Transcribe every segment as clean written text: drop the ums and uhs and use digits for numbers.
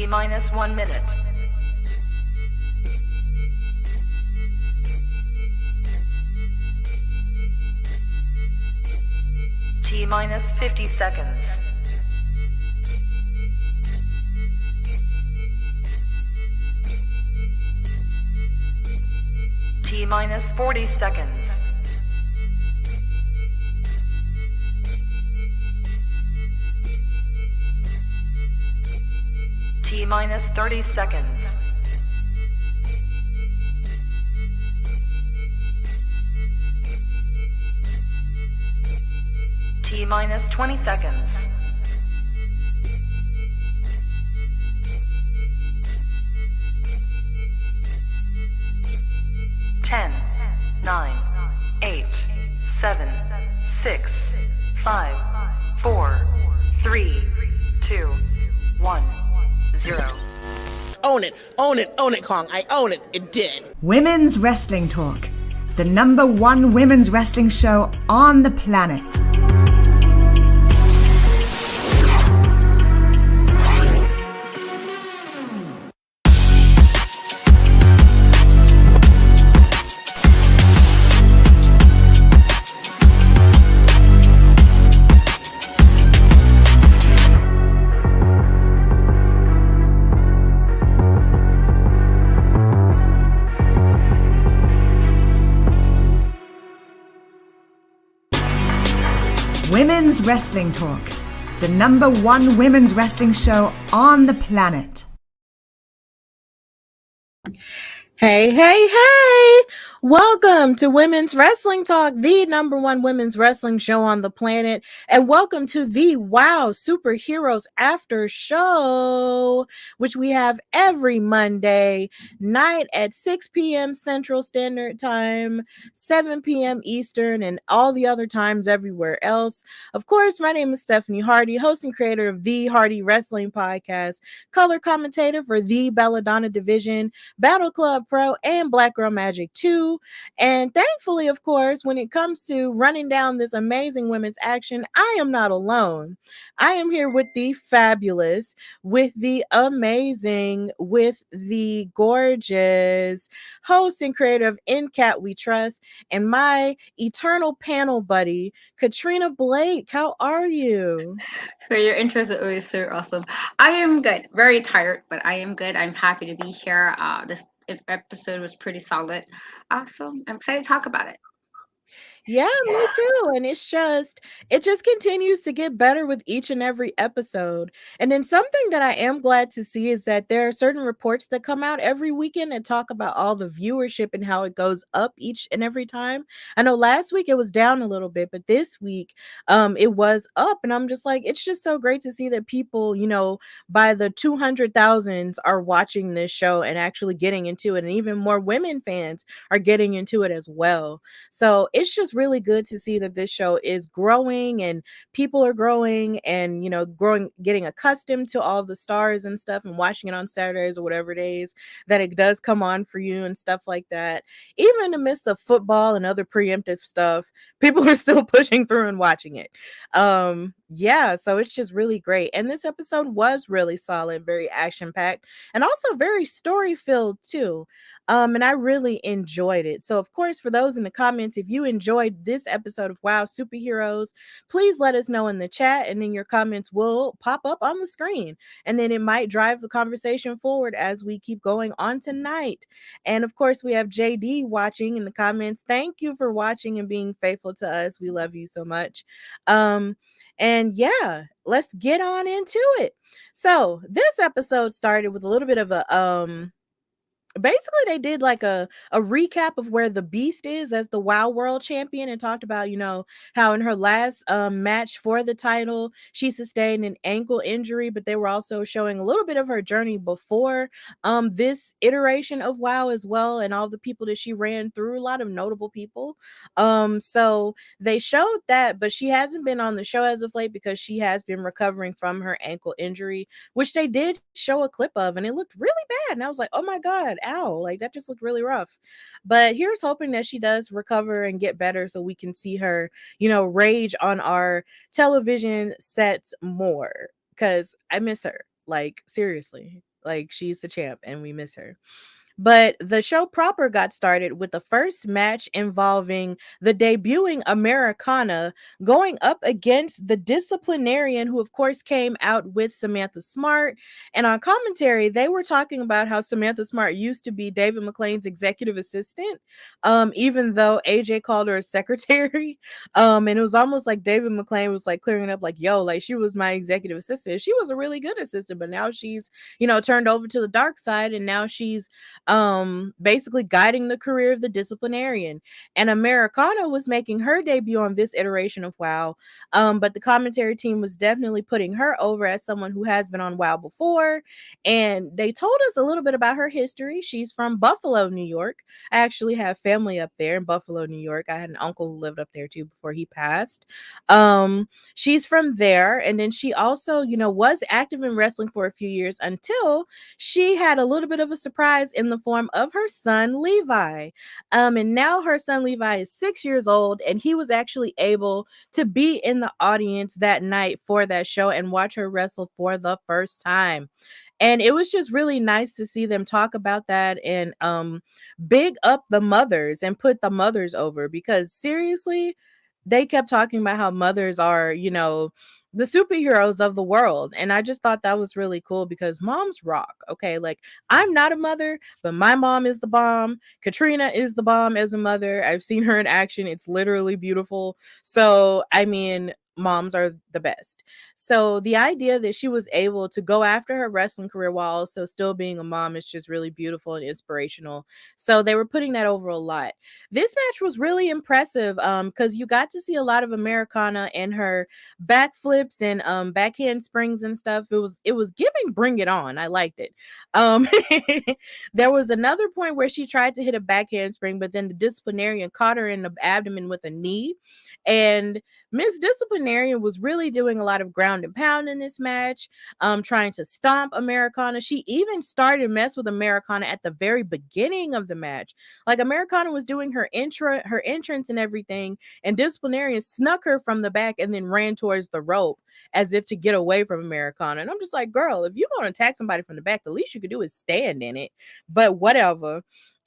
T-minus 1 minute. T-minus 50 seconds. T-minus 40 seconds. T-minus 30 seconds. T-minus 20 seconds. Ten, 9, 8, 7, 6, 5, 4, 3, 2, 1, 0. Own it, own it, own it, Kong. I own it. It did. Women's Wrestling Talk, the #1 women's wrestling show on the planet. Women's Wrestling Talk, the #1 women's wrestling show on the planet. Hey, hey, hey! Welcome to Women's Wrestling Talk, the #1 women's wrestling show on the planet, and welcome to the WOW Superheroes Aftershow, which we have every Monday night at 6 p.m. Central Standard Time, 7 p.m. Eastern, and all the other times everywhere else. Of course, my name is Stephanie Hardy, host and creator of the Hardy Wrestling Podcast, color commentator for the Belladonna Division, Battle Club Pro, and Black Girl Magic 2. And thankfully, of course, when it comes to running down this amazing women's action, I am not alone. I am here with the fabulous, with the amazing, with the gorgeous host and creator of In Cat We Trust, and my eternal panel buddy, Katrina Blake. How are you? For your intros are always so awesome. I am good. Very tired, but I am good. I'm happy to be here. This episode was pretty solid. So I'm excited to talk about it. Yeah, me too. And it just continues to get better with each and every episode. And then something that I am glad to see is that there are certain reports that come out every weekend and talk about all the viewership and how it goes up each and every time. I know last week it was down a little bit, but this week it was up. And I'm just like, it's just so great to see that people, by the 200,000s are watching this show and actually getting into it. And even more women fans are getting into it as well. So it's just really good to see that this show is growing and people are growing and getting accustomed to all the stars and stuff and watching it on Saturdays or whatever days that it does come on for you and stuff like that. Even in the midst of football and other preemptive stuff, people are still pushing through and watching it. So it's just really great. And this episode was really solid, very action-packed, and also very story-filled too. And I really enjoyed it. So, of course, for those in the comments, if you enjoyed this episode of WOW Superheroes, please let us know in the chat, and then your comments will pop up on the screen. And then it might drive the conversation forward as we keep going on tonight. And, of course, we have JD watching in the comments. Thank you for watching and being faithful to us. We love you so much. And yeah, let's get on into it. So this episode started with a little bit of a basically they did like a recap of where the Beast is as the WOW World Champion and talked about, how in her last match for the title, she sustained an ankle injury, but they were also showing a little bit of her journey before this iteration of WOW as well, and all the people that she ran through, a lot of notable people. So they showed that, but she hasn't been on the show as of late because she has been recovering from her ankle injury, which they did show a clip of, and it looked really bad. And I was like, oh my God, ow, like that just looked really rough. But here's hoping that she does recover and get better so we can see her, rage on our television sets more, because I miss her, like seriously. Like, she's the champ and we miss her. But the show proper got started with the first match involving the debuting Americana going up against the disciplinarian, who, of course, came out with Samantha Smart. And on commentary, they were talking about how Samantha Smart used to be David McLean's executive assistant, even though AJ called her a secretary. And it was almost like David McLean was like clearing up, like, yo, like, she was my executive assistant. She was a really good assistant, but now she's, turned over to the dark side, and now she's basically guiding the career of the disciplinarian. And Americana was making her debut on this iteration of WoW, but the commentary team was definitely putting her over as someone who has been on WoW before. And they told us a little bit about her history. She's from Buffalo, New York. I actually have family up there in Buffalo, New York. I had an uncle who lived up there too before he passed. She's from there, and then she also, was active in wrestling for a few years until she had a little bit of a surprise in the form of her son Levi. And now her son Levi is 6 years old, and he was actually able to be in the audience that night for that show and watch her wrestle for the first time. And it was just really nice to see them talk about that and big up the mothers and put the mothers over, because seriously, they kept talking about how mothers are, the superheroes of the world. And I just thought that was really cool because moms rock. Okay. Like, I'm not a mother, but my mom is the bomb. Katrina is the bomb as a mother. I've seen her in action. It's literally beautiful. So, I mean, moms are the best. So the idea that she was able to go after her wrestling career while also still being a mom is just really beautiful and inspirational. So they were putting that over a lot. This match was really impressive because you got to see a lot of Americana and her backflips and backhand springs and stuff. It was giving Bring It On. I liked it. Um there was another point where she tried to hit a backhand spring, but then the disciplinarian caught her in the abdomen with a knee. And Miss Disciplinarian was really doing a lot of ground and pound in this match, trying to stomp Americana. She even started mess with Americana at the very beginning of the match. Like, Americana was doing her entrance and everything, and Disciplinarian snuck her from the back and then ran towards the rope as if to get away from Americana. And I'm just like, girl, if you're gonna attack somebody from the back, the least you could do is stand in it. But whatever.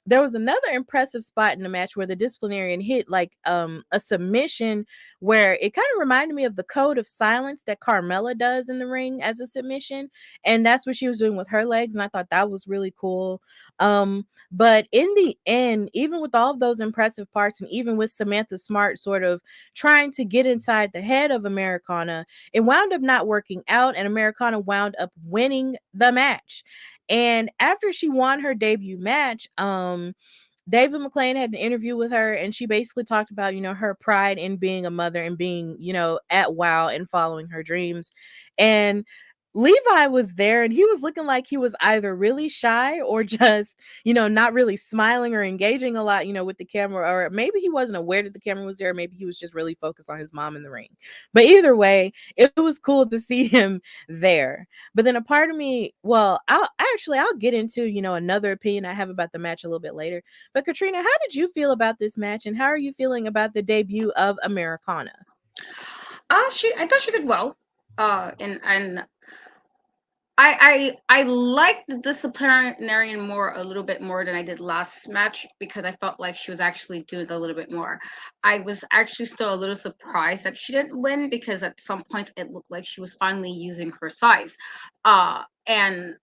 There was another impressive spot in the match where the disciplinarian hit like a submission where it kind of reminded me of the code of silence that Carmella does in the ring as a submission, and that's what she was doing with her legs, and I thought that was really cool. But in the end, even with all of those impressive parts, and even with Samantha Smart sort of trying to get inside the head of Americana, it wound up not working out, and Americana wound up winning the match. And after she won her debut match, David McLean had an interview with her, and she basically talked about, her pride in being a mother and being, at WoW and following her dreams. And Levi was there, and he was looking like he was either really shy or just, not really smiling or engaging a lot, with the camera, or maybe he wasn't aware that the camera was there. Maybe he was just really focused on his mom in the ring. But either way, it was cool to see him there. But then a part of me, well, I'll get into, another opinion I have about the match a little bit later. But Katrina, how did you feel about this match, and how are you feeling about the debut of Americana? I thought she did well. And I like the disciplinarian more a little bit more than I did last match, because I felt like she was actually doing a little bit more. I was actually still a little surprised that she didn't win, because at some points it looked like she was finally using her size. And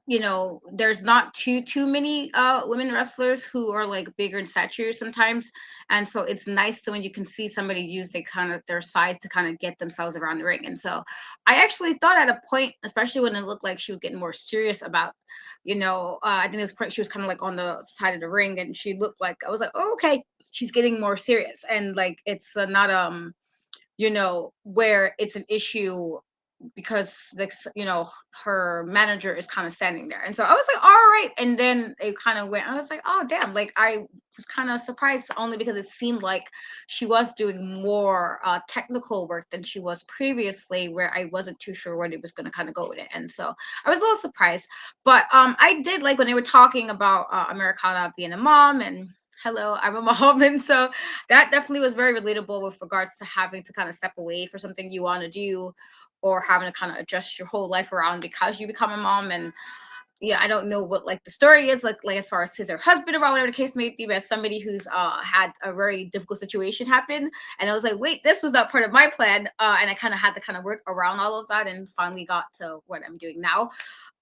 there's not too many women wrestlers who are like bigger in stature sometimes, and so it's nice to when you can see somebody use their size to kind of get themselves around the ring. And so I actually thought at a point, especially when it looked like she was getting more serious about, I think it was point she was kind of like on the side of the ring, and she looked like, I was like, oh, okay, she's getting more serious, and like it's not where it's an issue because her manager is kind of standing there. And so I was like, all right. And then it kind of went, I was like, oh damn, like I was kind of surprised, only because it seemed like she was doing more technical work than she was previously, where I wasn't too sure where it was going to kind of go with it. And so I was a little surprised. But I did like when they were talking about Americana being a mom, and hello, I'm a mom. And so that definitely was very relatable with regards to having to kind of step away for something you want to do, or having to kind of adjust your whole life around because you become a mom. And yeah, I don't know what like the story is like as far as his or husband or whatever the case may be, but as somebody who's had a very difficult situation happen, and I was like, wait, this was not part of my plan, and I kind of had to kind of work around all of that, and finally got to what I'm doing now.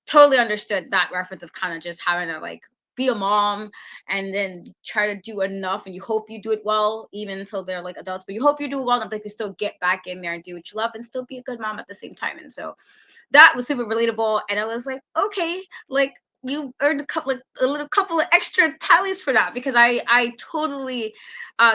Totally understood that reference of kind of just having to like be a mom and then try to do enough, and you hope you do it well even until they're like adults, but you hope you do well and they can still get back in there and do what you love and still be a good mom at the same time. And so that was super relatable, and I was like, okay, like you earned a couple like a little couple of extra tallies for that, because I totally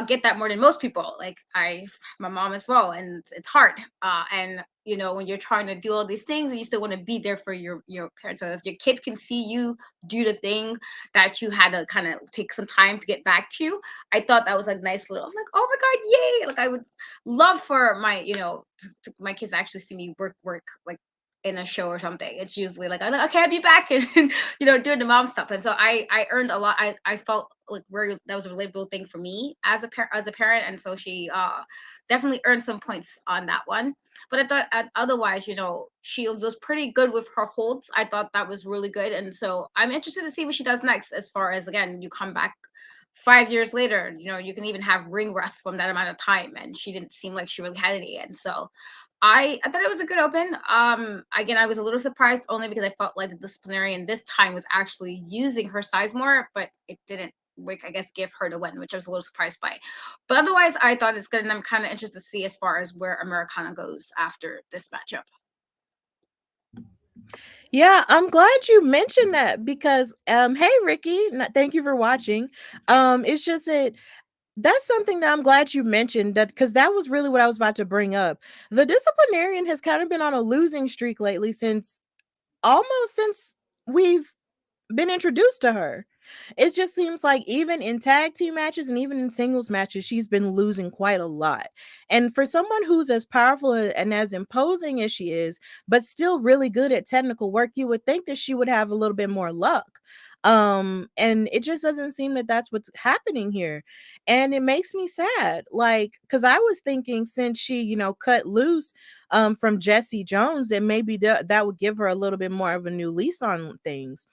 get that more than most people. Like my mom as well, and it's hard, and you know, when you're trying to do all these things and you still want to be there for your parents. So if your kid can see you do the thing that you had to kind of take some time to get back to, I thought that was a nice little, I'm like, oh my god, yay. Like I would love for my, you know, my kids to actually see me work like in a show or something. It's usually like, I'm like, okay, I'll be back, and you know, doing the mom stuff. And so I earned a lot. I felt like very, that was a relatable thing for me as a parent. And so she definitely earned some points on that one. But I thought otherwise, you know, she was pretty good with her holds. I thought that was really good. And so I'm interested to see what she does next, as far as, again, you come back 5 years later, you know, you can even have ring rust from that amount of time, and she didn't seem like she really had any. And so I thought it was a good open. Again, I was a little surprised only because I felt like the disciplinarian this time was actually using her size more, but it didn't, like, I guess, give her the win, which I was a little surprised by. But otherwise, I thought it's good, and I'm kind of interested to see as far as where Americana goes after this matchup. Yeah, I'm glad you mentioned that because hey Ricky, thank you for watching. It's just that that's something that I'm glad you mentioned, that because that was really what I was about to bring up. The disciplinarian has kind of been on a losing streak lately since we've been introduced to her. It just seems like even in tag team matches and even in singles matches, she's been losing quite a lot. And for someone who's as powerful and as imposing as she is, but still really good at technical work, you would think that she would have a little bit more luck. And it just doesn't seem that that's what's happening here. And it makes me sad. Like, because I was thinking since she, cut loose from Jesse Jones, that maybe that would give her a little bit more of a new lease on things,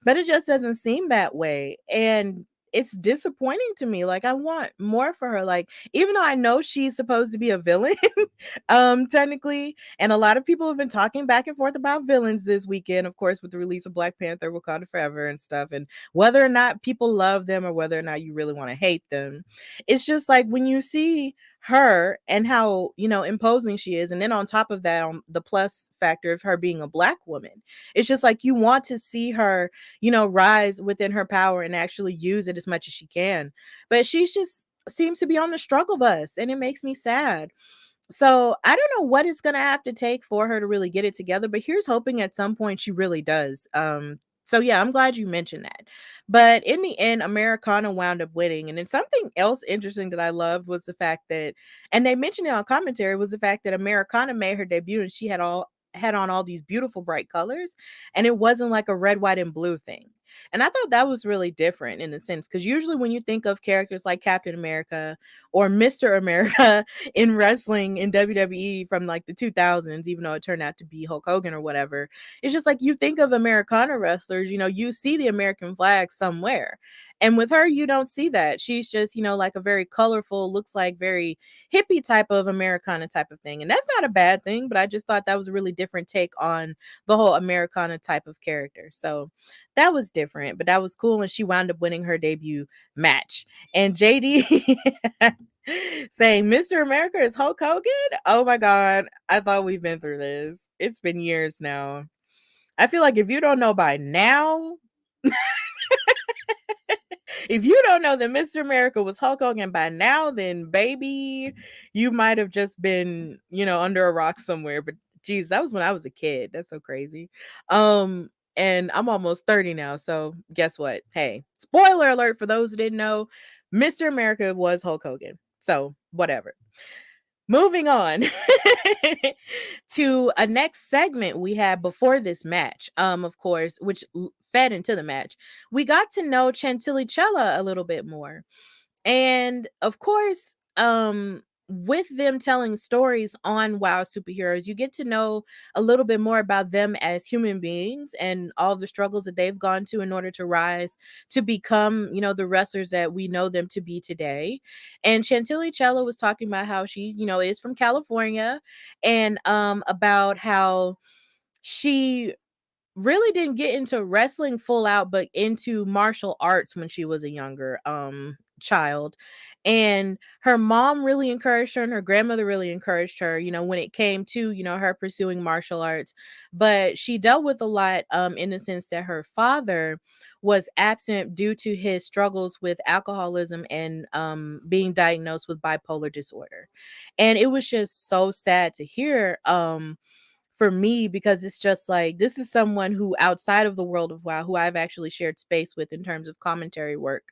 but it just doesn't seem that way, and it's disappointing to me. Like, I want more for her. Like, even though I know she's supposed to be a villain, technically, and a lot of people have been talking back and forth about villains this weekend, of course, with the release of Black Panther, Wakanda Forever and stuff, and whether or not people love them or whether or not you really want to hate them. It's just like when you see her and how, imposing she is, and then on top of that, the plus factor of her being a Black woman, it's just like you want to see her, rise within her power and actually use it as much as she can. But she's just seems to be on the struggle bus, and it makes me sad. So I don't know what it's gonna have to take for her to really get it together, but here's hoping at some point she really does. So yeah, I'm glad you mentioned that. But in the end, Americana wound up winning. And then something else interesting that I loved was the fact that, and they mentioned it on commentary, was the fact that Americana made her debut and she had on all these beautiful bright colors, and it wasn't like a red, white, and blue thing. And I thought that was really different in a sense, because usually when you think of characters like Captain America or Mr. America in wrestling in WWE from like the 2000s, even though it turned out to be Hulk Hogan or whatever, it's just like you think of Americana wrestlers, you see the American flag somewhere. And with her, you don't see that. She's just, like a very colorful, looks like very hippie type of Americana type of thing. And that's not a bad thing, but I just thought that was a really different take on the whole Americana type of character. So that was different, but that was cool. And she wound up winning her debut match. And JD saying Mr. America is Hulk Hogan. Oh my God. I thought we've been through this. It's been years now. I feel like if you don't know by now, if you don't know that Mr. America was Hulk Hogan by now, then baby, you might have just been, under a rock somewhere. But geez, that was when I was a kid. That's so crazy. And I'm almost 30 now. So guess what? Hey, spoiler alert for those who didn't know, Mr. America was Hulk Hogan. So whatever. Moving on to a next segment we had before this match, of course, which fed into the match. We got to know Chantilly Chella a little bit more. And of course, with them telling stories on WOW Superheroes, you get to know a little bit more about them as human beings and all the struggles that they've gone to in order to rise to become, the wrestlers that we know them to be today. And Chantilly Chella was talking about how she, is from California, and about how she really didn't get into wrestling full out, but into martial arts when she was a younger child. And her mom really encouraged her, and her grandmother really encouraged her, when it came to, her pursuing martial arts. But she dealt with a lot in the sense that her father was absent due to his struggles with alcoholism and being diagnosed with bipolar disorder. And it was just so sad to hear, for me, because it's just like, this is someone who outside of the world of WOW, who I've actually shared space with in terms of commentary work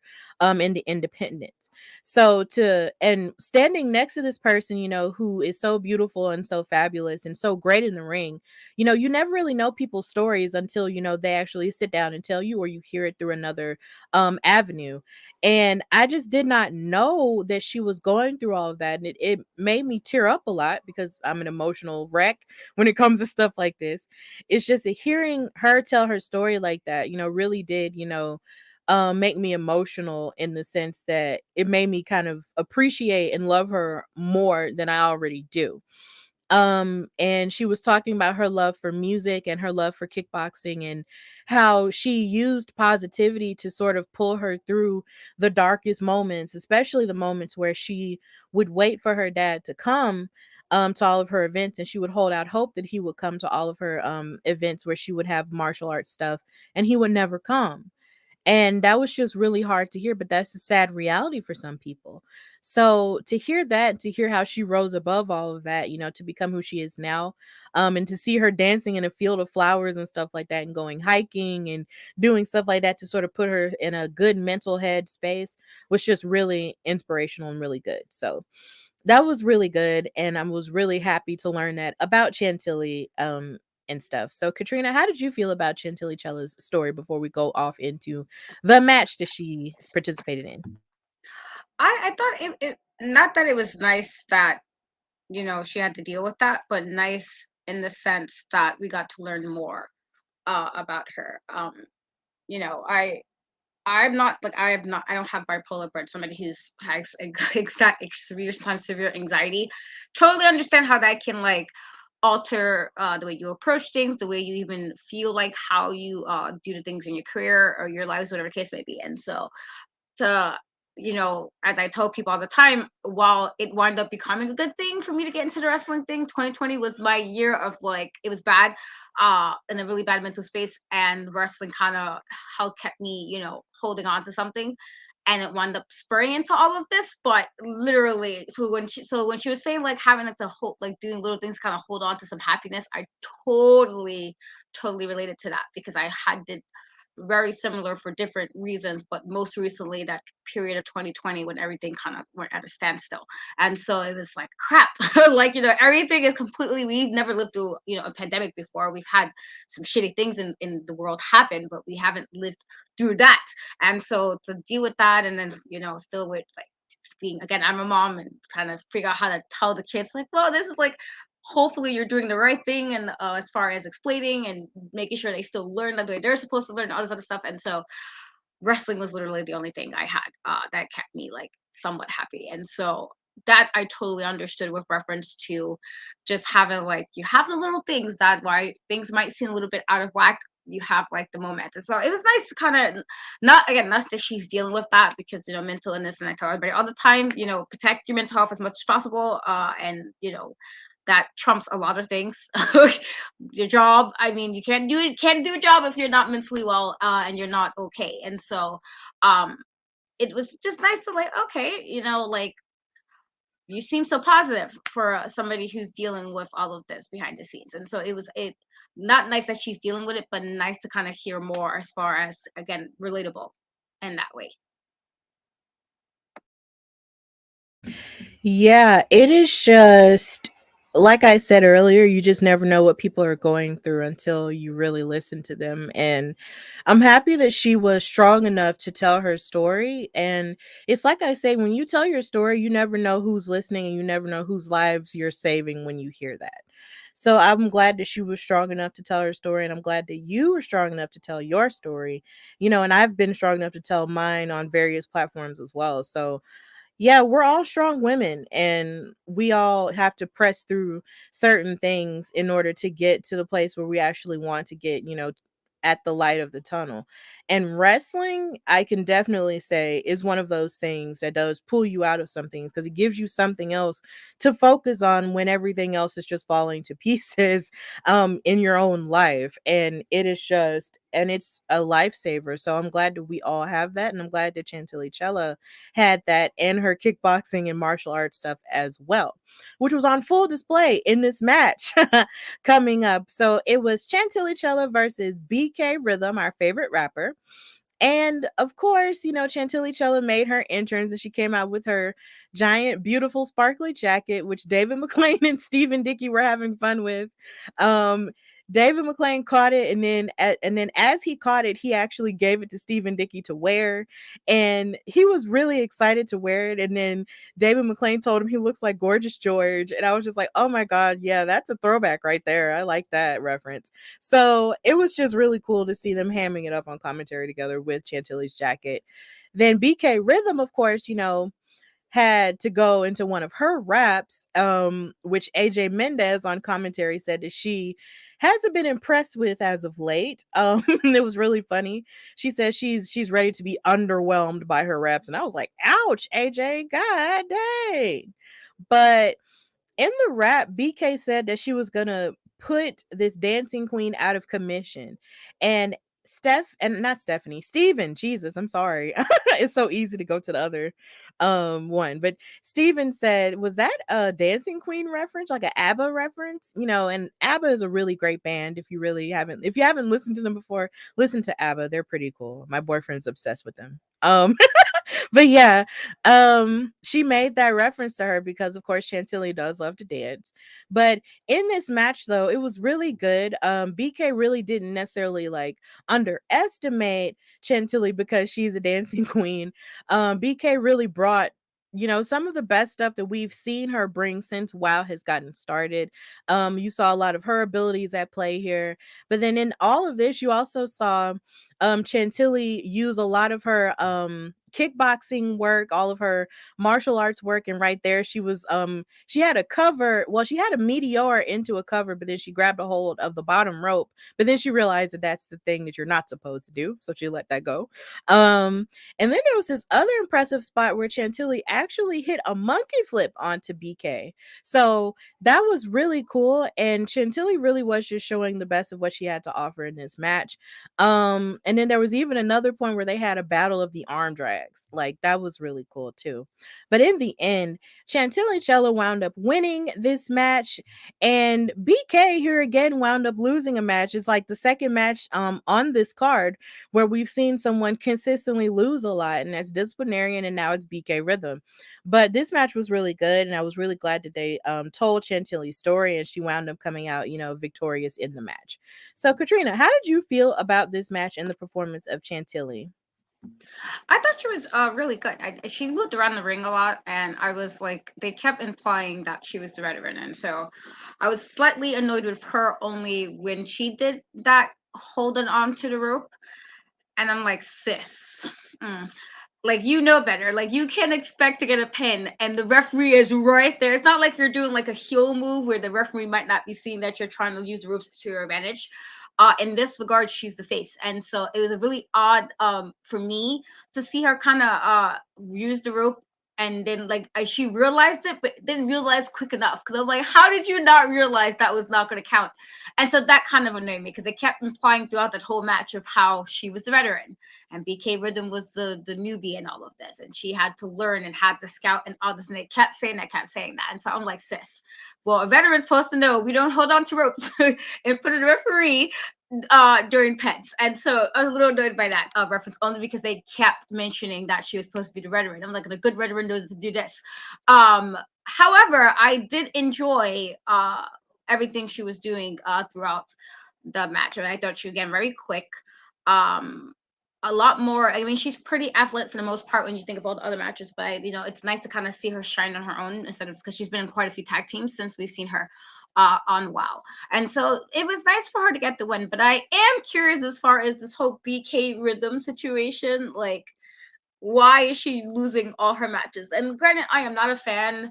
in the independents. So to and standing next to this person, who is so beautiful and so fabulous and so great in the ring, you never really know people's stories until they actually sit down and tell you, or you hear it through another avenue. And I just did not know that she was going through all of that, and it made me tear up a lot because I'm an emotional wreck when it comes to stuff like this. It's just hearing her tell her story like that, really did, make me emotional, in the sense that it made me kind of appreciate and love her more than I already do. And she was talking about her love for music and her love for kickboxing, and how she used positivity to sort of pull her through the darkest moments, especially the moments where she would wait for her dad to come to all of her events, and she would hold out hope that he would come to all of her events where she would have martial arts stuff, and he would never come. And that was just really hard to hear, but that's a sad reality for some people. So to hear that, to hear how she rose above all of that, to become who she is now, and to see her dancing in a field of flowers and stuff like that, and going hiking and doing stuff like that to sort of put her in a good mental head space, was just really inspirational and really good. So that was really good, and I was really happy to learn that about Chantilly, and stuff. So, Katrina, how did you feel about Chantilly Chella's story before we go off into the match that she participated in? I thought it not that it was nice that she had to deal with that, but nice in the sense that we got to learn more about her. You know, I'm not like I don't have bipolar, but somebody who's has exact severe, sometimes severe anxiety. Totally understand how that can like alter the way you approach things, the way you even feel, like how you do the things in your career or your lives, whatever the case may be. And so to as I tell people all the time, while it wound up becoming a good thing for me to get into the wrestling thing, 2020 was my year of like, it was bad, in a really bad mental space, and wrestling kind of helped kept me, holding on to something, and it wound up spurring into all of this. But literally, so when she was saying like having like the whole like doing little things kind of hold on to some happiness, I totally related to that, because I had did very similar for different reasons, but most recently that period of 2020 when everything kind of went at a standstill. And so it was like crap. Like, everything is completely, we've never lived through, a pandemic before. We've had some shitty things in the world happen, but we haven't lived through that. And so to deal with that, and then, still with like being, again, I'm a mom, and kind of figure out how to tell the kids like, well, this is like, hopefully you're doing the right thing, and as far as explaining and making sure they still learn the way they're supposed to learn, all this other stuff. And so wrestling was literally the only thing I had that kept me like somewhat happy. And so that I totally understood with reference to just having like, you have the little things that why things might seem a little bit out of whack, you have like the moment. And so it was nice to kind of, not that she's dealing with that, because mental illness, and I tell everybody all the time, protect your mental health as much as possible, and that trumps a lot of things. Your job, I mean, you can't do a job if you're not mentally well, and you're not okay. And so um it was just nice to like, okay, like, you seem so positive for somebody who's dealing with all of this behind the scenes. And so it not nice that she's dealing with it, but nice to kind of hear more, as far as, again, relatable in that way. Yeah, it is just like I said earlier, you just never know what people are going through until you really listen to them. And I'm happy that she was strong enough to tell her story. And it's like I say, when you tell your story, you never know who's listening and you never know whose lives you're saving when you hear that. So I'm glad that she was strong enough to tell her story. And I'm glad that you were strong enough to tell your story, and I've been strong enough to tell mine on various platforms as well. So yeah, we're all strong women and we all have to press through certain things in order to get to the place where we actually want to get, at the light of the tunnel. And wrestling, I can definitely say, is one of those things that does pull you out of some things because it gives you something else to focus on when everything else is just falling to pieces in your own life. And it's a lifesaver. So I'm glad that we all have that. And I'm glad that Chantilly Chella had that and her kickboxing and martial arts stuff as well, which was on full display in this match coming up. So it was Chantilly Chella versus BK Rhythm, our favorite rapper. And of course, Chantilly Chella made her entrance and she came out with her giant, beautiful, sparkly jacket, which David McLean and Stephen Dickey were having fun with. Um, David McLean caught it, and then as he caught it, he actually gave it to Stephen Dickey to wear, and he was really excited to wear it. And then David McLean told him he looks like Gorgeous George, and I was just like, oh my god, yeah, that's a throwback right there. I like that reference. So it was just really cool to see them hamming it up on commentary together with Chantilly's jacket. Then BK Rhythm, of course, had to go into one of her raps, which AJ Mendez on commentary said that she hasn't been impressed with as of late. It was really funny. She says she's ready to be underwhelmed by her raps, and I was like, ouch, AJ, god dang. But in the rap, BK said that she was gonna put this dancing queen out of commission. And not Stephanie, Steven, Jesus, I'm sorry. It's so easy to go to the other one. But Steven said, was that a dancing queen reference, like a ABBA reference? And ABBA is a really great band. If you haven't listened to them before, listen to ABBA. They're pretty cool. My boyfriend's obsessed with them. But yeah, she made that reference to her because of course Chantilly does love to dance. But in this match though, it was really good. BK really didn't necessarily like underestimate Chantilly because she's a dancing queen. BK really brought some of the best stuff that we've seen her bring since WoW has gotten started. You saw a lot of her abilities at play here, but then in all of this you also saw Chantilly use a lot of her kickboxing work, all of her martial arts work, and right there she had a cover. Well, she had a meteor into a cover, but then she grabbed a hold of the bottom rope. But then she realized that that's the thing that you're not supposed to do, so she let that go. And then there was this other impressive spot where Chantilly actually hit a monkey flip onto BK. So that was really cool, and Chantilly really was just showing the best of what she had to offer in this match. And then there was even another point where they had a battle of the arm drags. Like that was really cool too. But in the end, Chantilly Chella wound up winning this match, and BK here again wound up losing a match. It's like the second match on this card where we've seen someone consistently lose a lot, and that's Disciplinarian, and now it's BK Rhythm. But this match was really good, and I was really glad that they told Chantilly's story, and she wound up coming out, victorious in the match. So, Katrina, how did you feel about this match and the performance of Chantilly? I thought she was really good. She moved around the ring a lot, and I was like, they kept implying that she was the veteran, and so I was slightly annoyed with her only when she did that holding on to the rope, and I'm like, sis. Like you know better. Like you can't expect to get a pin, and the referee is right there. It's not like you're doing like a heel move where the referee might not be seeing that you're trying to use the ropes to your advantage. In this regard, she's the face, and so it was a really odd for me to see her kind of use the rope, and then like she realized it, but didn't realize quick enough. Because I was like, how did you not realize that was not going to count? And so that kind of annoyed me because they kept implying throughout that whole match of how she was the veteran and BK Rhythm was the newbie in all of this, and she had to learn and had to scout and all this, and they kept saying that, and so I'm like, sis, well, a veteran's supposed to know we don't hold on to ropes in front of the referee during pets, and so I was a little annoyed by that reference only because they kept mentioning that she was supposed to be the veteran. I'm like, a good veteran knows to do this. However, I did enjoy everything she was doing throughout the match. I thought she, again, very quick. Um, a lot more. I mean, she's pretty athletic for the most part when you think of all the other matches, but it's nice to kind of see her shine on her own instead of, because she's been in quite a few tag teams since we've seen her on WOW. And so it was nice for her to get the win. But I am curious as far as this whole BK Rhythm situation. Like, why is she losing all her matches? And granted, I am not a fan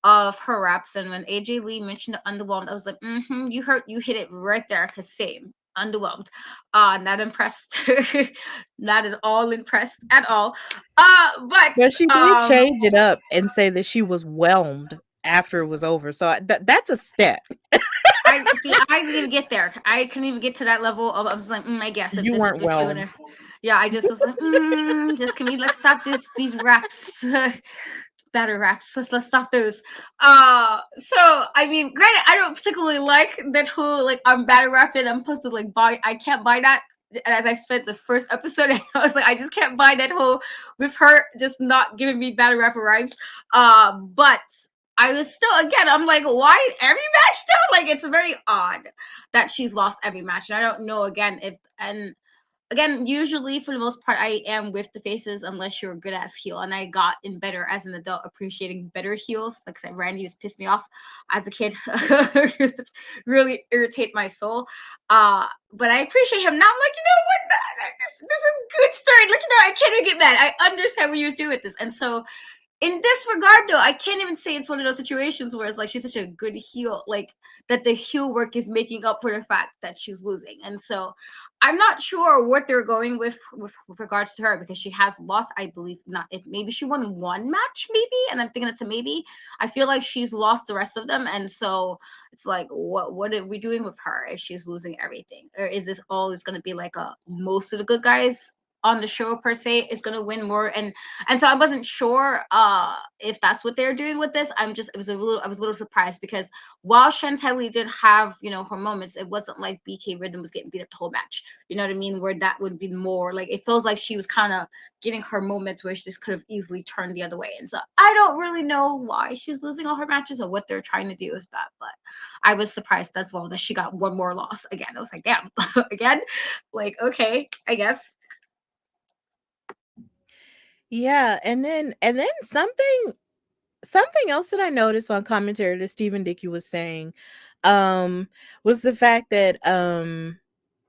of her raps. And when AJ Lee mentioned the underwhelmed, I was like, you hit it right there. Cause same, underwhelmed. Not impressed. Not at all impressed at all. But But she did change it up and say that she was whelmed after it was over. So that's a step. I see. I didn't even get there. I couldn't even get to that level of. I was like, I guess if You this is weren't what you whelmed. wanna. Yeah, I just was like, just can we stop these raps. Better raps. Let's stop those. So I mean, granted, I don't particularly like that whole like I'm battle rapping. I'm supposed to like buy. I can't buy that. As I spent the first episode, I was like, I just can't buy that whole with her just not giving me battle rapper rhymes. But I was still, again, I'm like, why every match still? Like, it's very odd that she's lost every match, and I don't know again if and again, usually for the most part, I am with the faces unless you're a good ass heel. And I got in better as an adult, appreciating better heels. Like I said, Randy used to piss me off as a kid. He used to really irritate my soul. But I appreciate him. Now I'm like, what? This is good story. Look, I can't even get mad. I understand what you was doing with this. And so in this regard, though, I can't even say it's one of those situations where it's like she's such a good heel, like that the heel work is making up for the fact that she's losing. And so I'm not sure what they're going with regards to her, because she has lost, I believe, not if maybe she won one match, maybe, and I'm thinking it's a maybe. I feel like she's lost the rest of them, and so it's like, what are we doing with her if she's losing everything, or is this always going to be like a most of the good guys on the show per se is going to win more? And so I wasn't sure if that's what they're doing with this. I was a little surprised, because while Chantilly did have, her moments, it wasn't like BK Rhythm was getting beat up the whole match. You know what I mean? Where that would be more like, it feels like she was kind of getting her moments where she just could have easily turned the other way. And so I don't really know why she's losing all her matches or what they're trying to do with that. But I was surprised as well that she got one more loss again. I was like, damn, again? Like, okay, I guess. Yeah, and then something else that I noticed on commentary that Stephen Dickey was saying was the fact that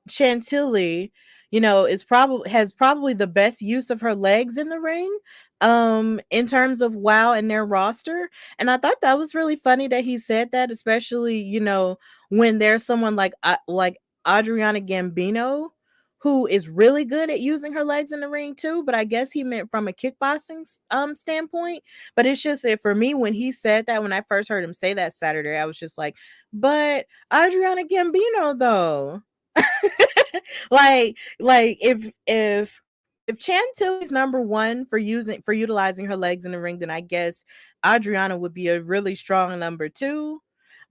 Chantilly, has probably the best use of her legs in the ring, in terms of WoW and their roster. And I thought that was really funny that he said that, especially, when there's someone like Adriana Gambino, who is really good at using her legs in the ring too. But I guess he meant from a kickboxing standpoint. But it's just that for me, when he said that, when I first heard him say that Saturday, I was just like, but Adriana Gambino though. like if Chantilly's number one for utilizing her legs in the ring, then I guess Adriana would be a really strong number two.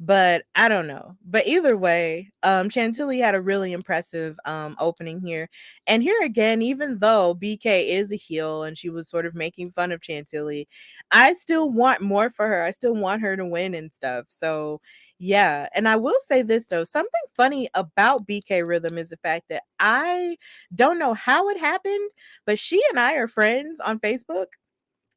But I don't know. But either way, Chantilly had a really impressive opening here. And here again, even though BK is a heel and she was sort of making fun of Chantilly, I still want more for her. I still want her to win and stuff. So yeah, and I will say this though, something funny about BK Rhythm is the fact that I don't know how it happened, but she and I are friends on Facebook.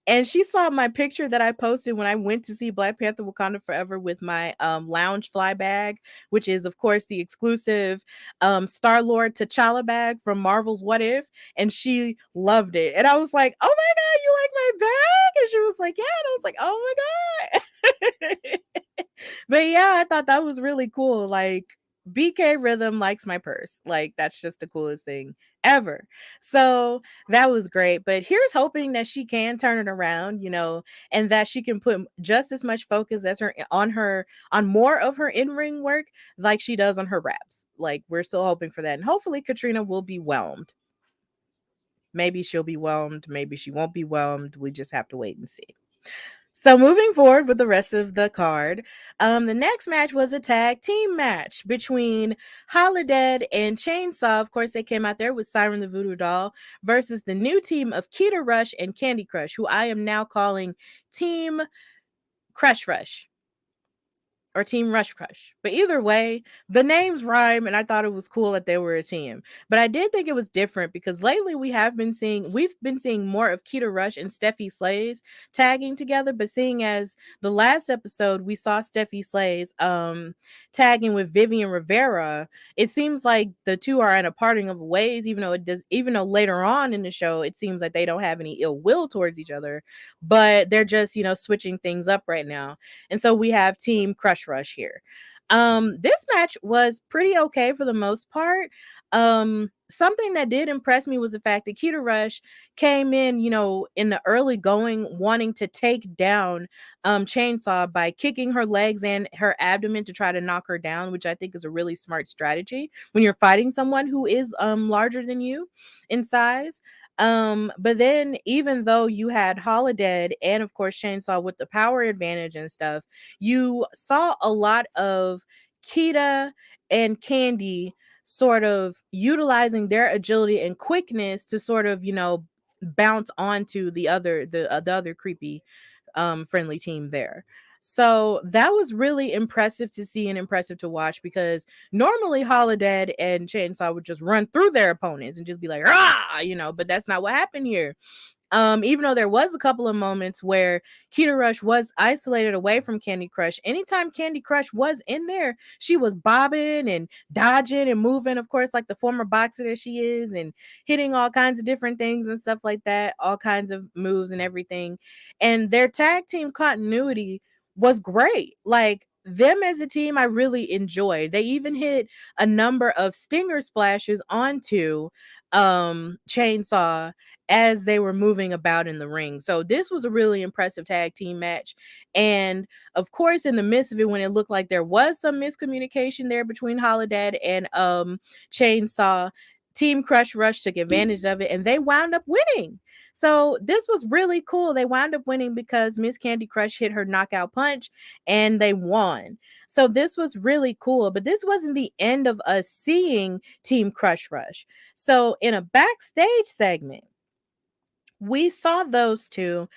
And she saw my picture that I posted when I went to see Black Panther Wakanda Forever with my lounge fly bag, which is of course the exclusive Star-Lord T'Challa bag from Marvel's What If, and she loved it. And I was like, "Oh my god, you like my bag?" And she was like, "Yeah." And I was like, "Oh my god." But yeah, I thought that was really cool. Like, BK Rhythm likes my purse. Like, that's just the coolest thing ever. So that was great. But here's hoping that she can turn it around, and that she can put just as much focus as on more of her in-ring work like she does on her raps. Like, we're still hoping for that. And hopefully Katrina will be whelmed. Maybe she'll be whelmed, maybe she won't be whelmed. We just have to wait and see. So moving forward with the rest of the card, the next match was a tag team match between Holidead and Chainsaw. Of course, they came out there with Siren the Voodoo Doll versus the new team of Kandi Krush and Kandi Krush, who I am now calling Team Crush Rush or Team Rush Crush. But either way, the names rhyme, and I thought it was cool that they were a team. But I did think it was different because lately we've been seeing more of Keita Rush and Steffi Slays tagging together. But seeing as the last episode we saw Steffi Slays tagging with Vivian Rivera, it seems like the two are in a parting of ways, even though later on in the show it seems like they don't have any ill will towards each other, but they're just, switching things up right now. And so we have Team Crush Rush here. This match was pretty okay for the most part. Something that did impress me was the fact that Keita Rush came in, in the early going, wanting to take down Chainsaw by kicking her legs and her abdomen to try to knock her down, which I think is a really smart strategy when you're fighting someone who is larger than you in size. But then even though you had Holodead and of course Chainsaw with the power advantage and stuff, you saw a lot of Kita and Kandi sort of utilizing their agility and quickness to sort of, bounce onto the other creepy friendly team there. So that was really impressive to see and impressive to watch because normally Holodead and Chainsaw would just run through their opponents and just be like, ah, but that's not what happened here. Even though there was a couple of moments where Keita Rush was isolated away from Kandi Krush, anytime Kandi Krush was in there, she was bobbing and dodging and moving, of course, like the former boxer that she is, and hitting all kinds of different things and stuff like that, all kinds of moves and everything. And their tag team continuity was great. Like, them as a team, I really enjoyed. They even hit a number of stinger splashes onto Chainsaw as they were moving about in the ring. So this was a really impressive tag team match. And of course, in the midst of it, when it looked like there was some miscommunication there between Holodead and Chainsaw, Team Crush Rush took advantage of it and they wound up winning. So this was really cool. They wound up winning because Miss Kandi Krush hit her knockout punch and they won. So this was really cool. But this wasn't the end of us seeing Team Crush Rush. So in a backstage segment, we saw those two,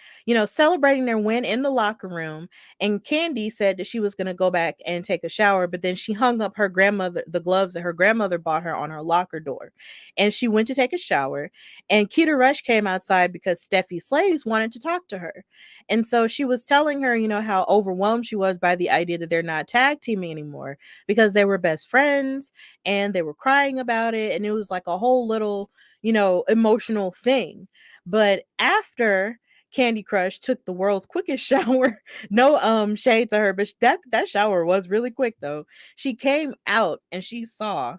celebrating their win in the locker room. And Kandi said that she was going to go back and take a shower, but then she hung up the gloves that her grandmother bought her on her locker door. And she went to take a shower. And Keita Rush came outside because Steffi Slays wanted to talk to her. And so she was telling her, how overwhelmed she was by the idea that they're not tag teaming anymore because they were best friends and they were crying about it. And it was like a whole little, emotional thing. But after Kandi Krush took the world's quickest shower, no shade to her, but that shower was really quick though. She came out and she saw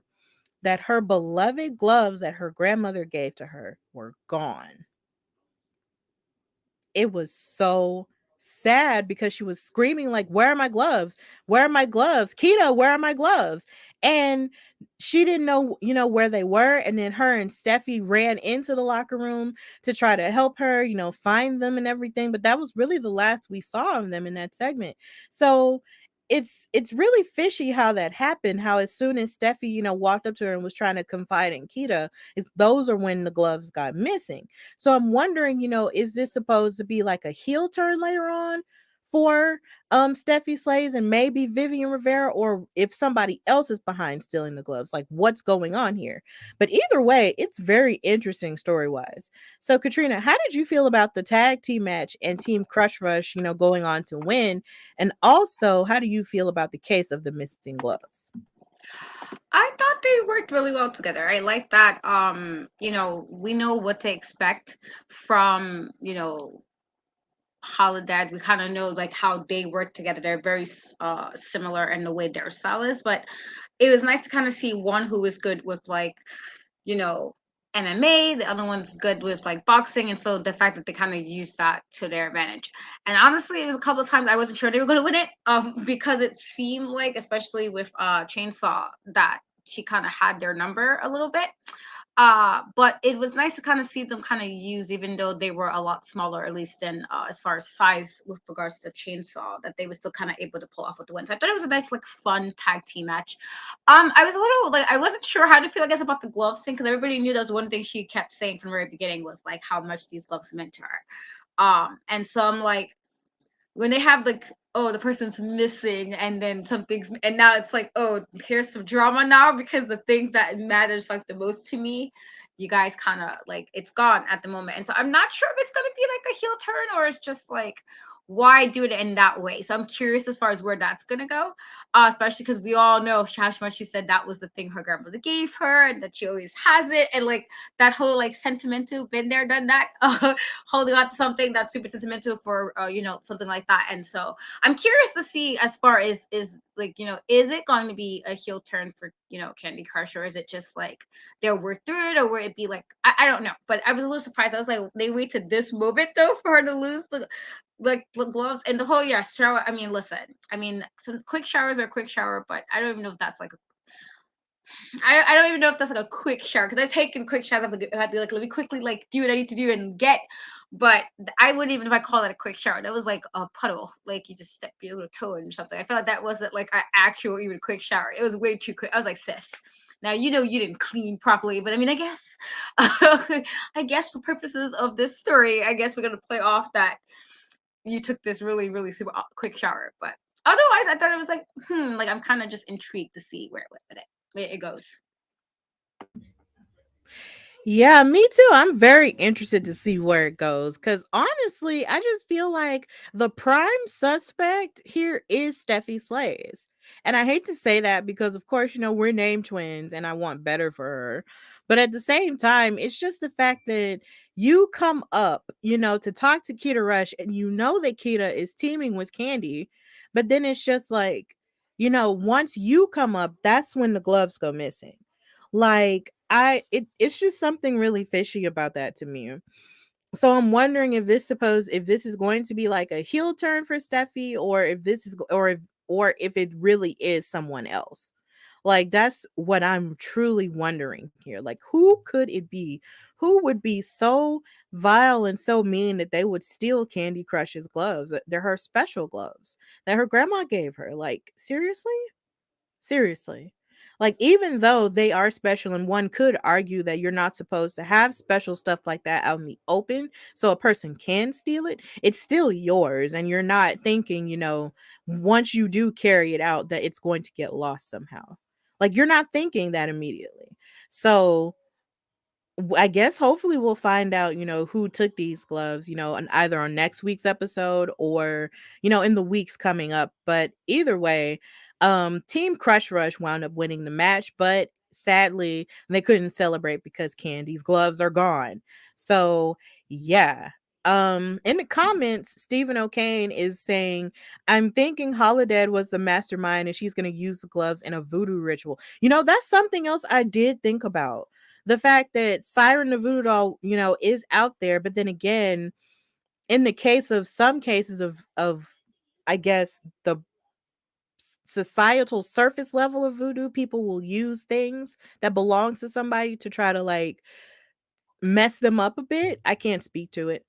that her beloved gloves that her grandmother gave to her were gone. It was so sad because she was screaming like, where are my gloves? Where are my gloves? Keita, where are my gloves? And she didn't know, where they were. And then her and Steffi ran into the locker room to try to help her, find them and everything. But that was really the last we saw of them in that segment. So it's really fishy how that happened. How as soon as Steffi, walked up to her and was trying to confide in Keita, those are when the gloves got missing. So I'm wondering, is this supposed to be like a heel turn later on for Steffi Slays and maybe Vivian Rivera, or if somebody else is behind stealing the gloves, like what's going on here? But either way, it's very interesting story-wise. So Katrina, how did you feel about the tag team match and Team Crush Rush, going on to win? And also, how do you feel about the case of the missing gloves? I thought they worked really well together. I like that. We know what to expect from, Holodead. We kind of know like how they work together. They're very similar in the way their style is, but it was nice to kind of see one who is good with like, you know, MMA, the other one's good with like boxing, and so the fact that they kind of used that to their advantage. And honestly, it was a couple of times I wasn't sure they were going to win it, because it seemed like, especially with Chainsaw, that she kind of had their number a little bit. But it was nice to kind of see them kind of use, even though they were a lot smaller, at least in as far as size with regards to Chainsaw, that they were still kind of able to pull off with the win. So I thought it was a nice, like, fun tag team match. I was a little like, I wasn't sure how to feel, I guess, about the gloves thing, because everybody knew that was one thing she kept saying from the very beginning was like how much these gloves meant to her. And so I'm like, when they have like, oh, the person's missing and then something's, and now it's like, oh, here's some drama now because the thing that matters like the most to me, you guys kind of like it's gone at the moment. And so I'm not sure if it's going to be like a heel turn or it's just like, why do it in that way? So I'm curious as far as where that's going to go, especially because we all know how much she said that was the thing her grandmother gave her and that she always has it, and like that whole like sentimental, been there done that, holding on to something that's super sentimental for something like that. And so I'm curious to see as far as is like, is it going to be a heel turn for Kandi Krush, or is it just like they'll work through it, or will it be like, I don't know. But I was a little surprised. I was like, they waited this moment though for her to lose the gloves and the whole shower. I mean, listen, I mean, some quick showers are a quick shower, but I don't even know if that's like I don't even know if that's like a quick shower, because I've taken quick showers. I have to like, let me quickly like do what I need to do and get. But I wouldn't even if I call that a quick shower. That was like a puddle, like you just step your little toe in or something. I felt like that wasn't like an actual even quick shower. It was way too quick. I was like, sis, now you didn't clean properly, but I mean, I guess, I guess for purposes of this story, I guess we're gonna play off that you took this really really super quick shower. But otherwise, I thought it was like, like I'm kind of just intrigued to see where it goes. Yeah, me too. I'm very interested to see where it goes because honestly, I just feel like the prime suspect here is Steffi Slays. And I hate to say that because, of course, we're name twins and I want better for her. But at the same time, it's just the fact that you come up, to talk to Kita Rush and you know that Kita is teaming with Kandi. But then it's just like, once you come up, that's when the gloves go missing. Like it's just something really fishy about that to me. So I'm wondering if this is going to be like a heel turn for Steffi, or if this is or if it really is someone else. Like that's what I'm truly wondering here. Like who could it be? Who would be so vile and so mean that they would steal Kandi Crush's gloves? They're her special gloves that her grandma gave her. Like seriously? Seriously. Like, even though they are special, and one could argue that you're not supposed to have special stuff like that out in the open so a person can steal it, it's still yours. And you're not thinking, once you do carry it out, that it's going to get lost somehow. Like, you're not thinking that immediately. So, I guess hopefully we'll find out, who took these gloves, either on next week's episode or, in the weeks coming up. But either way, Team Crush Rush wound up winning the match, but sadly they couldn't celebrate because Candy's gloves are gone. So yeah. In the comments, Stephen O'Kane is saying, I'm thinking Holiday was the mastermind and she's gonna use the gloves in a voodoo ritual. That's something else I did think about, the fact that Siren the Voodoo Doll, is out there, but then again, in the case of some cases of I guess the societal surface level of voodoo, people will use things that belongs to somebody to try to like mess them up a bit. I can't speak to it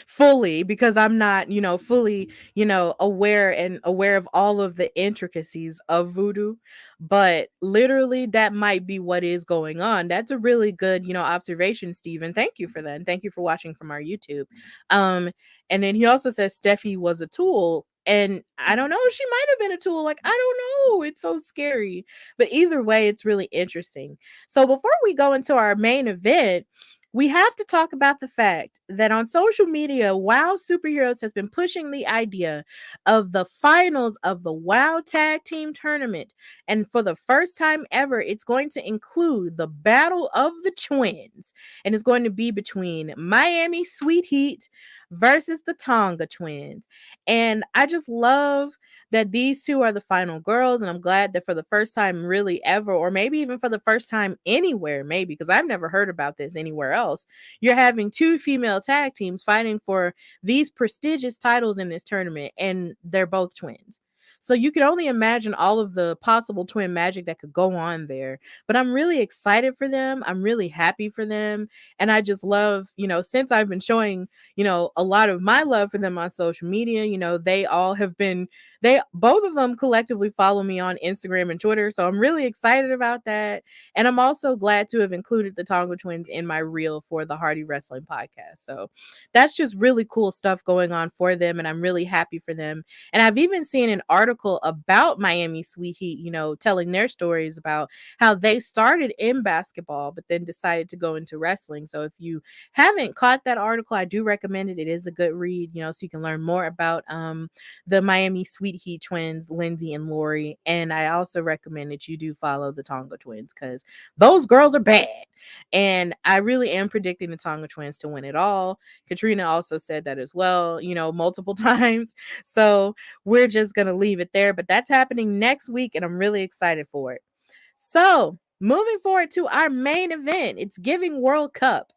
fully because I'm not, fully, aware of all of the intricacies of voodoo, but literally that might be what is going on. That's a really good, observation, Stephen. Thank you for that. And thank you for watching from our YouTube. And then he also says Steffi was a tool. And I don't know, she might have been a tool. Like, I don't know. It's so scary. But either way, it's really interesting. So before we go into our main event, we have to talk about the fact that on social media, WOW Superheroes has been pushing the idea of the finals of the WOW Tag Team Tournament. And for the first time ever, it's going to include the Battle of the Twins. And it's going to be between Miami Sweet Heat versus the Tonga Twins. And I just love that these two are the final girls. And I'm glad that for the first time, really ever, or maybe even for the first time anywhere, maybe, because I've never heard about this anywhere else, you're having two female tag teams fighting for these prestigious titles in this tournament, and they're both twins. So you can only imagine all of the possible twin magic that could go on there. But I'm really excited for them. I'm really happy for them. And I just love, since I've been showing, a lot of my love for them on social media, they all have been, they both of them collectively follow me on Instagram and Twitter. So I'm really excited about that. And I'm also glad to have included the Tonga twins in my reel for the Hardy Wrestling podcast. So that's just really cool stuff going on for them. And I'm really happy for them. And I've even seen an article about Miami Sweet Heat, telling their stories about how they started in basketball, but then decided to go into wrestling. So if you haven't caught that article, I do recommend it. It is a good read, so you can learn more about the Miami Sweet Heat twins, Lindsay and Lori. And I also recommend that you do follow the Tonga twins because those girls are bad. And I really am predicting the Tonga twins to win it all. Katrina also said that as well, multiple times. So we're just going to leave it there. But that's happening next week, and I'm really excited for it. So moving forward to our main event, it's Giving World Cup.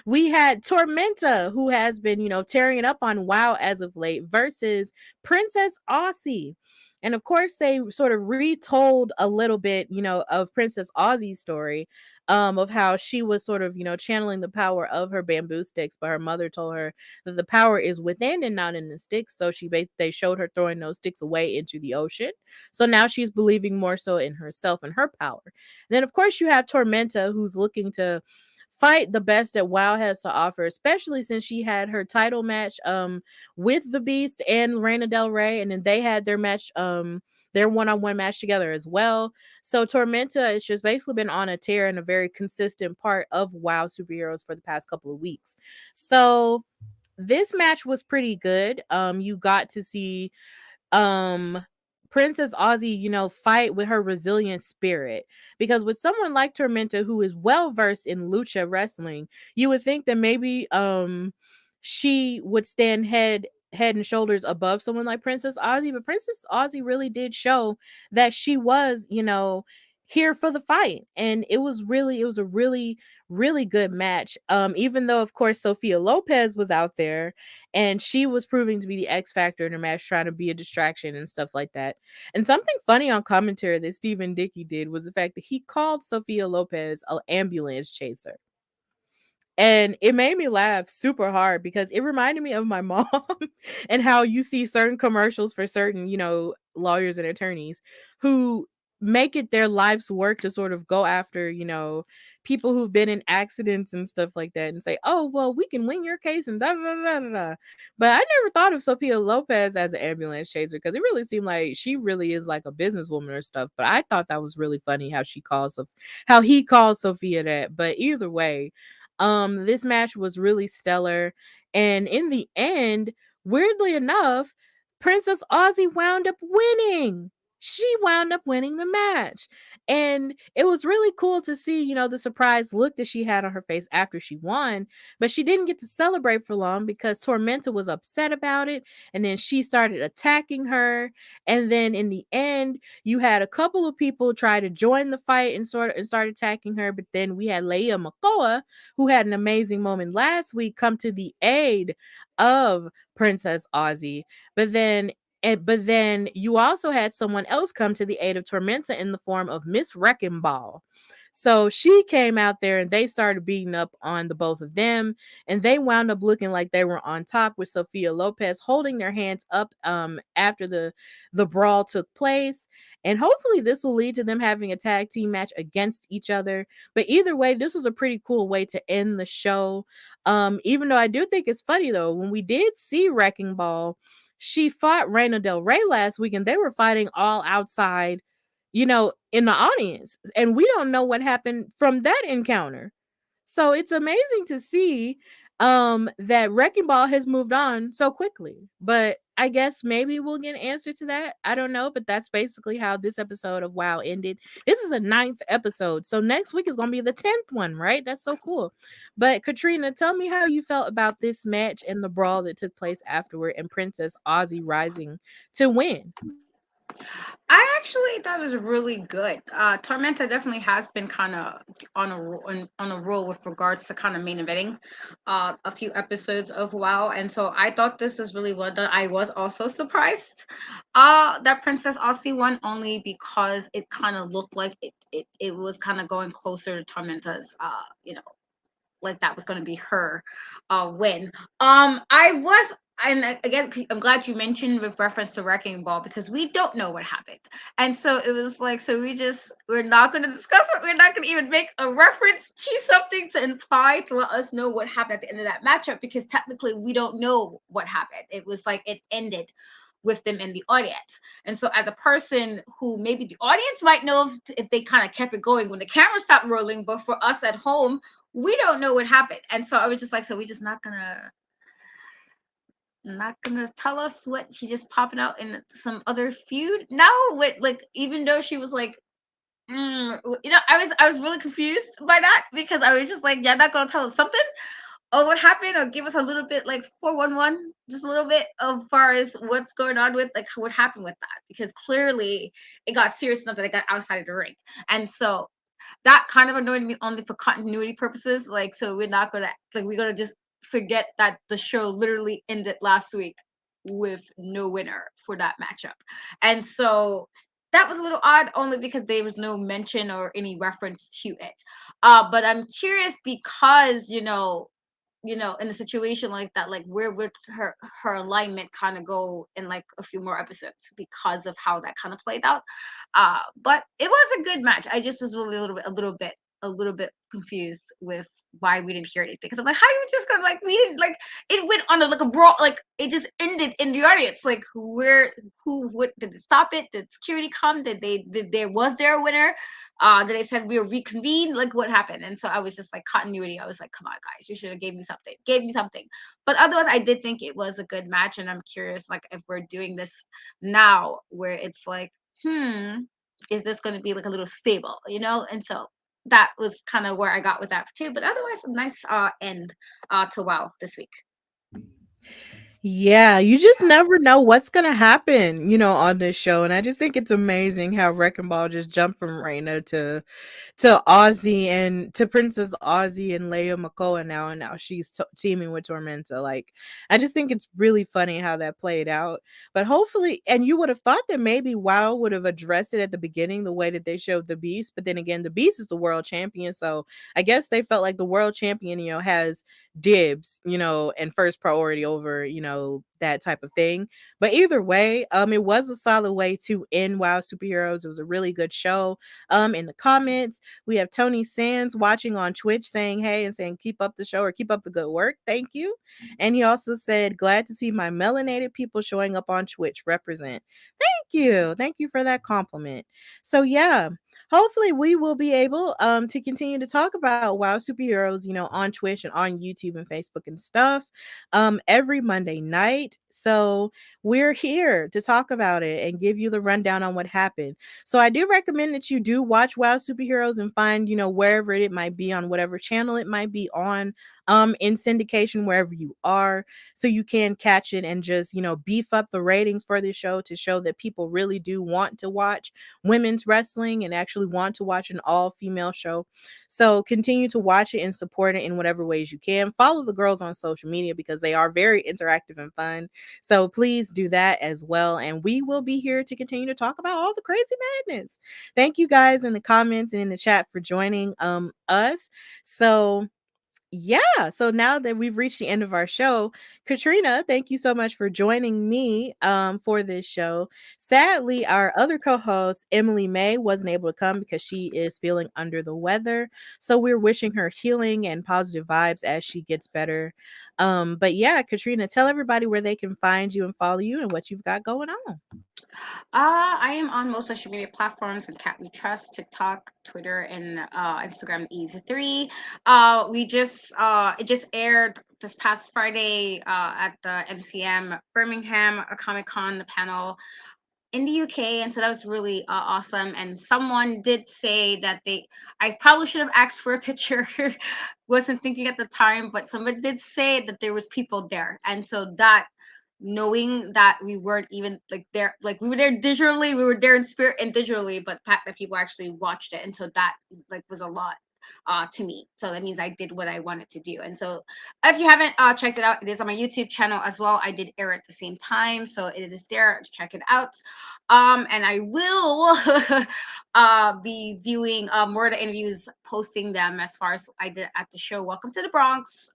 We had Tormenta, who has been, tearing it up on WoW as of late, versus Princess Aussie. And of course, they sort of retold a little bit, of Princess Aussie's story, of how she was sort of, channeling the power of her bamboo sticks, but her mother told her that the power is within and not in the sticks. So they showed her throwing those sticks away into the ocean. So now she's believing more so in herself and her power. And then, of course, you have Tormenta, who's looking to fight the best that WoW has to offer, especially since she had her title match with the Beast and Reina Del Rey, and then they had their match their one-on-one match together as well. So Tormenta has just basically been on a tear and a very consistent part of WoW Superheroes for the past couple of weeks. So this match was pretty good. You got to see Princess Aussie, fight with her resilient spirit. Because with someone like Tormenta, who is well versed in lucha wrestling, you would think that maybe she would stand head and shoulders above someone like Princess Aussie. But Princess Aussie really did show that she was, here for the fight. And it was a really, really good match. Even though, of course, Sophia Lopez was out there and she was proving to be the X factor in the match, trying to be a distraction and stuff like that. And something funny on commentary that Stephen Dickey did was the fact that he called Sophia Lopez an ambulance chaser. And it made me laugh super hard because it reminded me of my mom and how you see certain commercials for certain, lawyers and attorneys who make it their life's work to sort of go after, people who've been in accidents and stuff like that and say, oh, well, we can win your case and da da da da da. But I never thought of Sophia Lopez as an ambulance chaser because it really seemed like she really is like a businesswoman or stuff. But I thought that was really funny how he called Sophia that. But either way, this match was really stellar. And in the end, weirdly enough, Princess Aussie wound up winning. She wound up winning the match. And it was really cool to see, the surprised look that she had on her face after she won. But she didn't get to celebrate for long because Tormenta was upset about it. And then she started attacking her. And then in the end, you had a couple of people try to join the fight and start attacking her. But then we had Leia Makoa, who had an amazing moment last week, come to the aid of Princess Aussie. But then you also had someone else come to the aid of Tormenta in the form of Miss Wrecking Ball. So she came out there and they started beating up on the both of them, and they wound up looking like they were on top with Sophia Lopez holding their hands up after the brawl took place. And hopefully this will lead to them having a tag team match against each other. But either way, this was a pretty cool way to end the show. Even though I do think it's funny though, when we did see Wrecking Ball, she fought Reina Del Rey last week and they were fighting all outside, in the audience. And we don't know what happened from that encounter. So it's amazing to see that Wrecking Ball has moved on so quickly. But I guess maybe we'll get an answer to that. I don't know, but that's basically how this episode of WoW ended. This is a 9th episode. So next week is going to be the 10th one, right? That's so cool. But Katrina, tell me how you felt about this match and the brawl that took place afterward and Princess Aussie rising to win. I actually thought it was really good. Tormenta definitely has been kind of on a roll with regards to kind of main eventing a few episodes of WoW, and so I thought this was really well done. I was also surprised that Princess Aussie won, only because it kind of looked like it was kind of going closer to Tormenta's like that was going to be her win. I was, and again, I'm glad you mentioned with reference to Wrecking Ball, because we don't know what happened, and so it was like, so we're not going to discuss it. We're not going to even make a reference to something to imply to let us know what happened at the end of that matchup, because technically we don't know what happened. It was like it ended with them in the audience. And so, as a person who maybe the audience might know if they kind of kept it going when the camera stopped rolling, but for us at home, we don't know what happened. And so I was just like, so we just not gonna tell us what she just popping out in some other feud now with, like, even though she was like, I was really confused by that, because I was just like, yeah, not gonna tell us something or what happened, or give us a little bit like 411, just a little bit of far as what's going on with, like, what happened with that, because clearly it got serious enough that it got outside of the ring. And so that kind of annoyed me, only for continuity purposes. Like, so we're gonna just forget that the show literally ended last week with no winner for that matchup. And so that was a little odd, only because there was no mention or any reference to it. But I'm curious, because in a situation like that, like, where would her alignment kind of go in like a few more episodes, because of how that kind of played out. But it was a good match. I just was really a little bit confused with why we didn't hear anything, because I'm like, how you just gonna, like, we didn't, like, it went on a, like, a brawl, like it just ended in the audience. Like, who what did it stop it? Did security come? Was there a winner? Then they said we'll reconvene. Like, what happened? And so I was just like, continuity. I was like, come on, guys, you should have gave me something. Gave me something. But otherwise, I did think it was a good match, and I'm curious, like, if we're doing this now, where it's like, is this going to be like a little stable, And so that was kind of where I got with that too. But otherwise, a nice end to WoW this week. Yeah, you just never know what's gonna happen, on this show, and I just think it's amazing how Wrecking Ball just jumped from Reina to Ozzy and to Princess Ozzy and Leia McCoy now, and now she's teaming with Tormenta. Like, I just think it's really funny how that played out. But hopefully, and you would have thought that maybe WoW would have addressed it at the beginning the way that they showed the Beast, but then again, the Beast is the world champion, so I guess they felt like the world champion, has dibs, and first priority over, that type of thing. But either way, it was a solid way to end WoW Superheroes. It was a really good show. In the comments, we have Tony Sands watching on Twitch saying hey and saying keep up the show or keep up the good work. Thank you. And he also said, glad to see my melanated people showing up on Twitch. Represent. Thank you. Thank you for that compliment. So yeah, hopefully we will be able to continue to talk about WoW Superheroes, on Twitch and on YouTube and Facebook and stuff every Monday night. So we're here to talk about it and give you the rundown on what happened. So I do recommend that you do watch WoW Superheroes and find, wherever it might be on whatever channel it might be on, in syndication wherever you are, so you can catch it and just, beef up the ratings for the show to show that people really do want to watch women's wrestling and actually want to watch an all-female show. So continue to watch it and support it in whatever ways you can. Follow the girls on social media because they are very interactive and fun. So please do that as well. And we will be here to continue to talk about all the crazy madness. Thank you guys in the comments and in the chat for joining us. So yeah, so now that we've reached the end of our show, Katrina, thank you so much for joining me for this show. Sadly, our other co-host, Emily May, wasn't able to come because she is feeling under the weather. So we're wishing her healing and positive vibes as she gets better. But yeah, Katrina, tell everybody where they can find you and follow you and what you've got going on. I am on most social media platforms and Cat We Trust, TikTok, Twitter, and Instagram Easy3. It just aired this past Friday at the MCM Birmingham Comic Con panel in the UK, and so that was really awesome. And someone did say that I probably should have asked for a picture, wasn't thinking at the time, but somebody did say that there was people there, and so that knowing that we weren't even like there, like we were there digitally, we were there in spirit and digitally, but the fact that people actually watched it, and so that like was a lot to me. So that means I did what I wanted to do. And so if you haven't checked it out, it is on my YouTube channel as well. I did air at the same time, so it is there. Check it out. And I will be doing more of the interviews, posting them as far as I did at the show Welcome to the Bronx.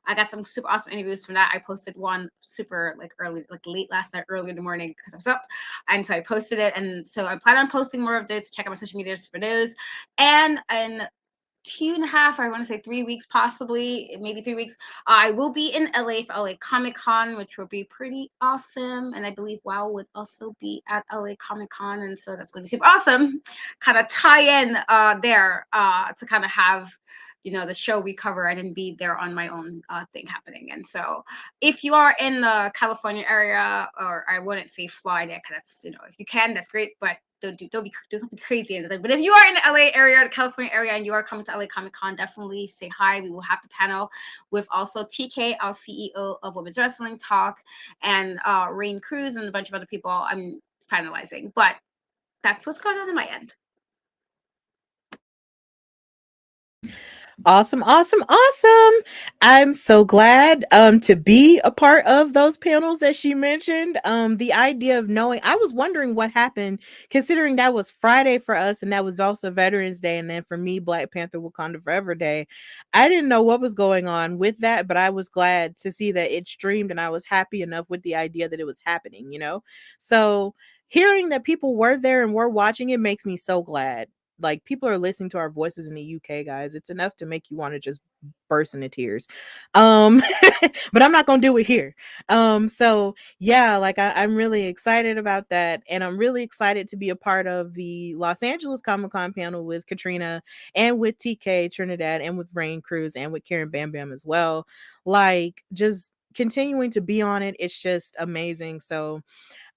I got some super awesome interviews from that. I posted one super like early, like late last night, early in the morning because I was up. And so I posted it. And so I plan on posting more of those. Check out my social medias for those. And 2.5, I want to say 3 weeks, possibly, maybe 3 weeks. I will be in LA for LA Comic Con, which will be pretty awesome. And I believe WOW would also be at LA Comic Con. And so that's going to be super awesome. Kind of tie in there to kind of have, you know, the show we cover and then be there on my own thing happening. And so if you are in the California area, or I wouldn't say fly there, because that's, you know, if you can, that's great, but don't be crazy or anything. But if you are in the LA area, the California area, and you are coming to LA Comic Con, definitely say hi. We will have the panel with also TK, our CEO of Women's Wrestling Talk, and Rain Cruz and a bunch of other people I'm finalizing. But that's what's going on my end. Awesome. I'm so glad to be a part of those panels that she mentioned. The idea of knowing, I was wondering what happened, considering that was Friday for us and that was also Veterans Day, and then for me, Black Panther Wakanda Forever Day. I didn't know what was going on with that, but I was glad to see that it streamed, and I was happy enough with the idea that it was happening, you know? So hearing that people were there and were watching it makes me so glad. Like, people are listening to our voices in the UK, guys. It's enough to make you want to just burst into tears. But I'm not gonna do it here. So yeah, like I'm really excited about that, and I'm really excited to be a part of the Los Angeles Comic-Con panel with Katrina and with TK Trinidad and with Rain Cruz and with Karen Bam Bam as well. Like, just continuing to be on it, it's just amazing. So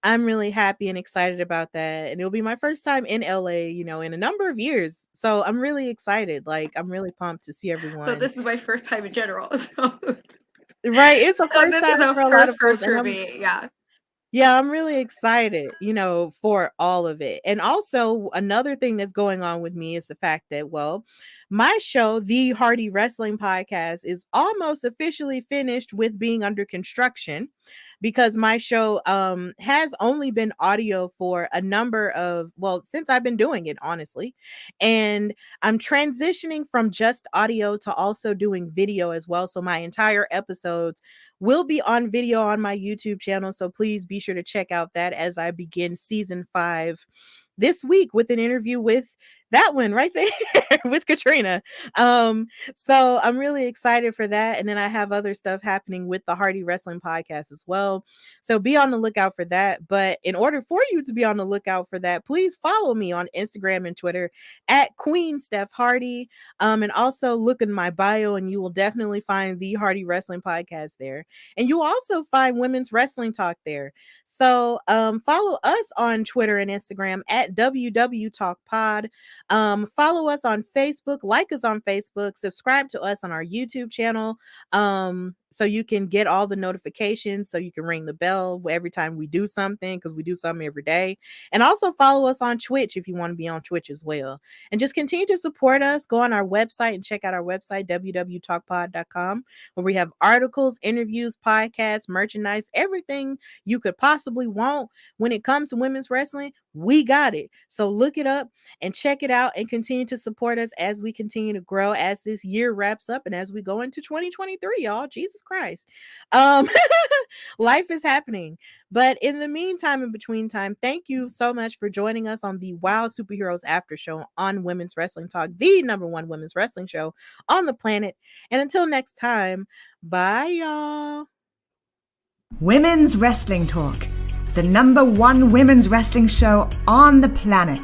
I'm really happy and excited about that. And it'll be my first time in LA, you know, in a number of years. So I'm really excited. Like, I'm really pumped to see So everyone. this is my first time in general. So Right. It's a first this time is a for a lot of first folks. for me. Yeah. Yeah, I'm really excited, you know, for all of it. And also, another thing that's going on with me is the fact that, well, my show, the Hardy Wrestling Podcast, is almost officially finished with being under construction, because my show has only been audio for a number of, well, since I've been doing it, honestly. And I'm transitioning from just audio to also doing video as well. So my entire episodes will be on video on my YouTube channel. So please be sure to check out that as I begin season 5 this week with an interview with that one right there with Katrina. So I'm really excited for that. And then I have other stuff happening with the Hardy Wrestling Podcast as well. So be on the lookout for that. But in order for you to be on the lookout for that, please follow me on Instagram and Twitter at Queen Steph Hardy. And also look in my bio and you will definitely find the Hardy Wrestling Podcast there. And you also find Women's Wrestling Talk there. So follow us on Twitter and Instagram at WW Talk Pod. Follow us on Facebook, like us on Facebook, subscribe to us on our YouTube channel, so you can get all the notifications, so you can ring the bell every time we do something, because we do something every day. And also follow us on Twitch if you want to be on Twitch as well. And just continue to support us. Go on our website and check out our website, www.talkpod.com, where we have articles, interviews, podcasts, merchandise, everything you could possibly want when it comes to women's wrestling. We got it. So look it up and check it out and continue to support us as we continue to grow, as this year wraps up and as we go into 2023, y'all. Jesus Christ. Life is happening. But in the meantime, in between time, thank you so much for joining us on the WOW Superheroes Aftershow on Women's Wrestling Talk, the #1 women's wrestling show on the planet. And until next time, bye, y'all. Women's Wrestling Talk, the #1 women's wrestling show on the planet.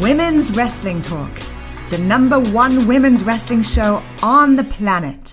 Women's Wrestling Talk, the #1 women's wrestling show on the planet.